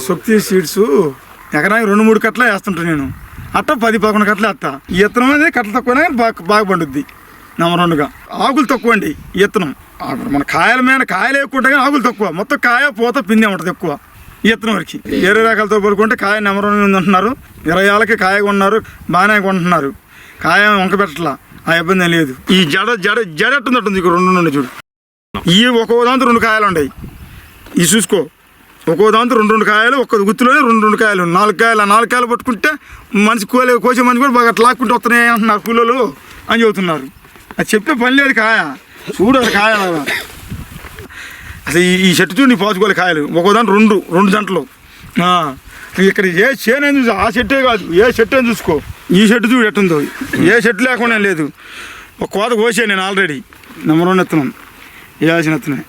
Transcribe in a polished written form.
శక్తి seeds ఎకరానికి 2-3 కట్టలు వేస్తుంటాను నేను. అట్ట 10-11 కట్టలు వేస్తా. ఈ విత్తనం అనేది కట్టలు తక్కువనే బాగా పండుద్ది. నెంబర్ 2గా ఆకులు తక్కువ అండి ఈ విత్తనం. మన కాయల మీద కాయలు ఎక్కువ ఉంటాయి కానీ ఆకులు తక్కువ. మొత్తం కాయ పూత పిండి ఉంటుంది ఎక్కువ ఈ విత్తనం వరకు. వేరే రకాలతో పోలుకుంటే కాయ నెంబర్ 1 అంటున్నారు. 20 ఏళ్ళకి కాయ కొన్నారు, బాగానే కొంటున్నారు. కాయ వంక పెట్టట్లా, ఆ ఇబ్బంది ఏం లేదు. ఈ జడ ఎట్టుందట్టుంది ఇక 2 నుండి చూడు. ఈ ఒక్కో దాంతో 2 కాయలు ఉన్నాయి. ఇవి చూసుకో, ఒక్కో దాంతో 2 కాయలు, ఒక్క గుత్తిలోనే 2 కాయలు, 4 కాయలు. 4 కాయలు పట్టుకుంటే మనిషి కోసే మనిషి కూడా బాగా లాక్కుంటూ వస్తున్నాయి అంటున్నారు కూలీలు అని చెబుతున్నారు. అది చెప్పే పని లేదు. కాయ చూడు, అది కాయ అసలు ఈ చెట్టు చూడు, నీ పాచుకోవాలి కాయలు ఒక్కో దాంట్లో 2 జంటలు. ఇక్కడ ఏ చేను ఏం చూసా, ఆ చెట్టే కాదు, ఏ చెట్టు అని చూసుకో. ఈ చెట్టు చూడు ఎట్టుందో, ఏ చెట్టు లేకుండా లేదు. ఒక కోత కోసే నేను ఆల్రెడీ నెంబర్ 1 ఎత్తున్నాను, వేయాల్సిన ఎత్తున్నాయి.